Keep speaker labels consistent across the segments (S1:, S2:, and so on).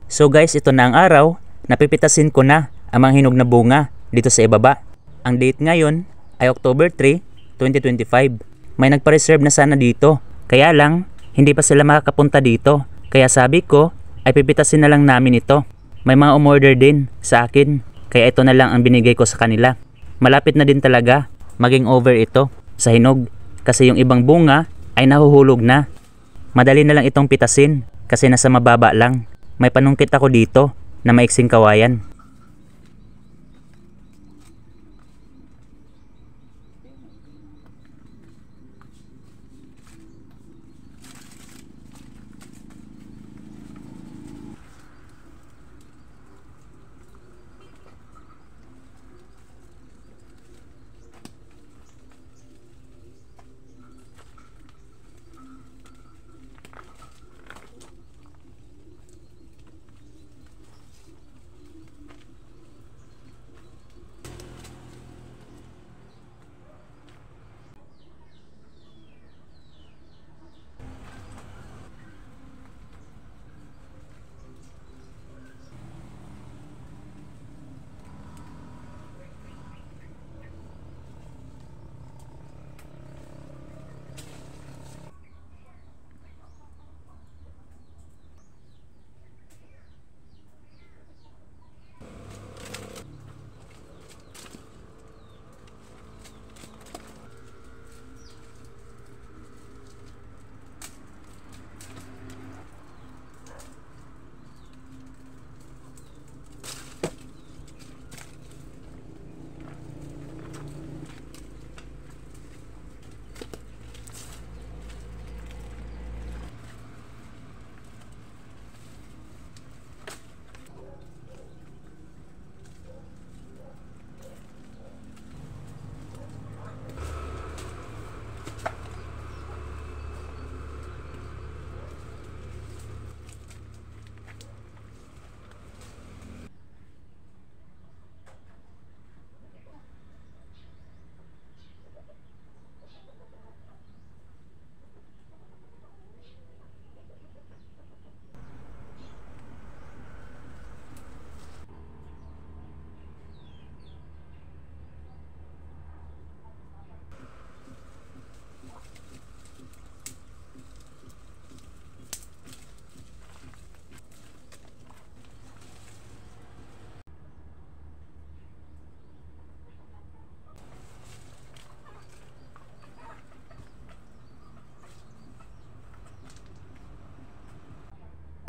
S1: So guys, ito na ang araw, napipitasin ko na ang mga hinog na bunga dito sa ibaba. Ang date ngayon ay October 3, 2025. May nagpa-reserve na sana dito, kaya lang hindi pa sila makakapunta dito. Kaya sabi ko ay pipitasin na lang namin ito. May mga umorder din sa akin, kaya ito na lang ang binigay ko sa kanila. Malapit na din talaga maging over ito sa hinog kasi yung ibang bunga ay nahuhulog na. Madali na lang itong pitasin kasi nasa mababa lang. May panungkit ako dito na maiksing kawayan.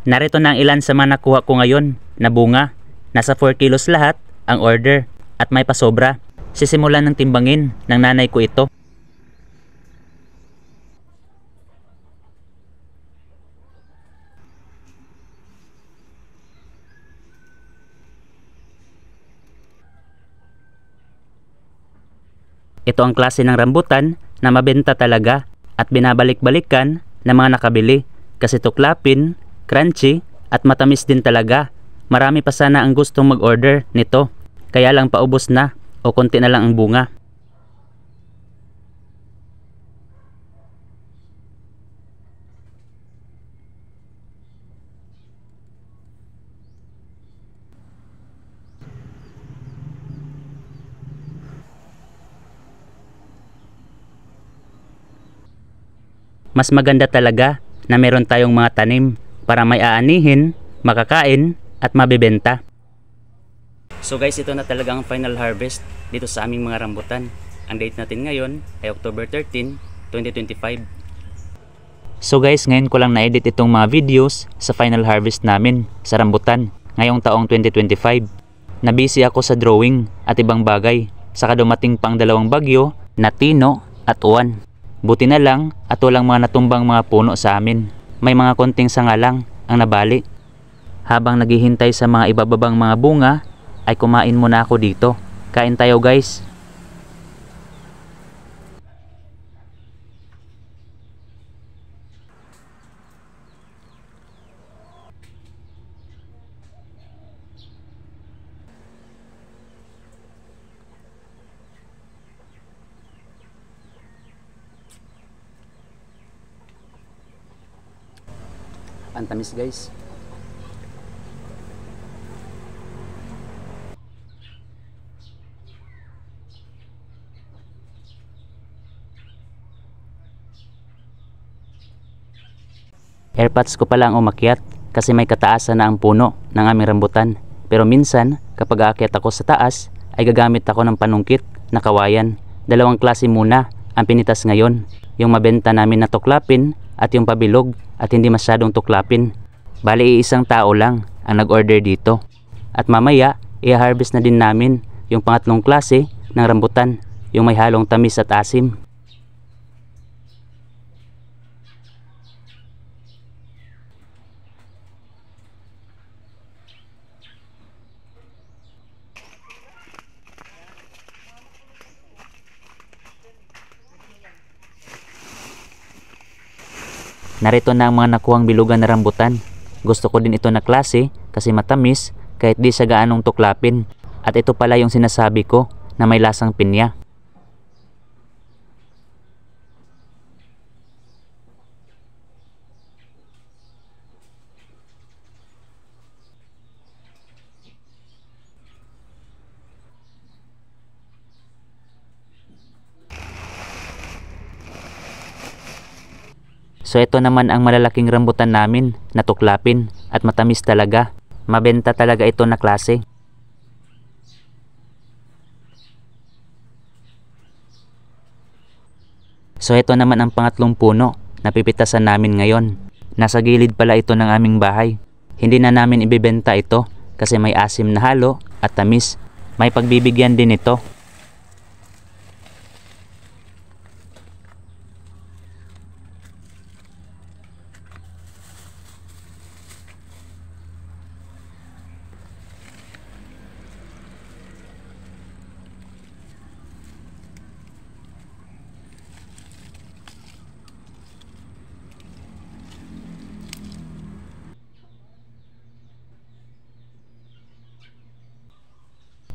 S1: Narito na ang ilan sa mga nakuha ko ngayon na bunga. Nasa 4 kilos lahat ang order at may pasobra. Sisimulan ng timbangin ng nanay ko ito. Ito ang klase ng rambutan na mabenta talaga at binabalik-balikan ng mga nakabili kasi tuklapin, crunchy at matamis din talaga. Marami pa sana ang gustong mag-order nito, kaya lang paubos na o konti na lang ang bunga. Mas maganda talaga na meron tayong mga tanim para may aanihin, makakain at mabebenta. So guys, ito na talaga ang final harvest dito sa aming mga rambutan. Ang date natin ngayon ay October 13, 2025. So guys, ngayon ko lang na-edit itong mga videos sa final harvest namin sa rambutan ngayong taong 2025. Nabisi ako sa drawing at ibang bagay, saka dumating pang dalawang bagyo na Tino at Uwan. Buti na lang at walang mga natumbang mga puno sa amin. May mga konting sanga lang ang nabali. Habang naghihintay sa mga ibababang mga bunga, ay kumain muna ako dito. Kain tayo guys. Ang tamis guys. Airpods ko pala ang umakyat kasi may kataasan na ang puno ng aming rambutan. Pero minsan, kapag aakyat ako sa taas, ay gagamit ako ng panungkit na kawayan. Dalawang klase muna ang pinitas ngayon. Yung mabenta namin na tuklapin at yung pabilog at hindi masyadong tuklapin. Bali iisang tao lang ang nag-order dito. At mamaya, i-harvest na din namin yung pangatlong klase ng rambutan, yung may halong tamis at asim. Narito na ang mga nakuhang bilugan na rambutan. Gusto ko din ito na klase kasi matamis kahit di siya gaanong tuklapin. At ito pala yung sinasabi ko na may lasang pinya. So ito naman ang malalaking rambutan namin na tuklapin at matamis talaga. Mabenta talaga ito na klase. So ito naman ang pangatlong puno na pipitasan namin ngayon. Nasa gilid pala ito ng aming bahay. Hindi na namin ibibenta ito kasi may asim na halo at tamis. May pagbibigyan din ito.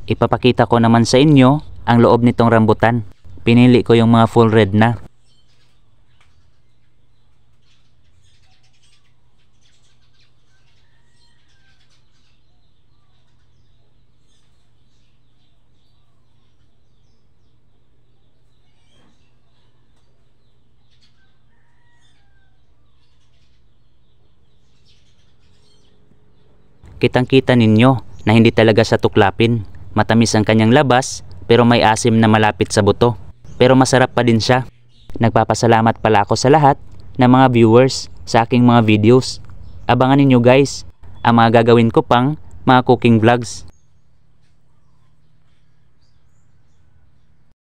S1: Ipapakita ko naman sa inyo ang loob nitong rambutan. Pinili ko yung mga full red na. Kitang-kita ninyo na hindi talaga siya tuklapin. Matamis ang kanyang labas pero may asim na malapit sa buto. Pero masarap pa din siya. Nagpapasalamat pala ako sa lahat ng mga viewers sa aking mga videos. Abangan ninyo guys ang mga gagawin ko pang mga cooking vlogs.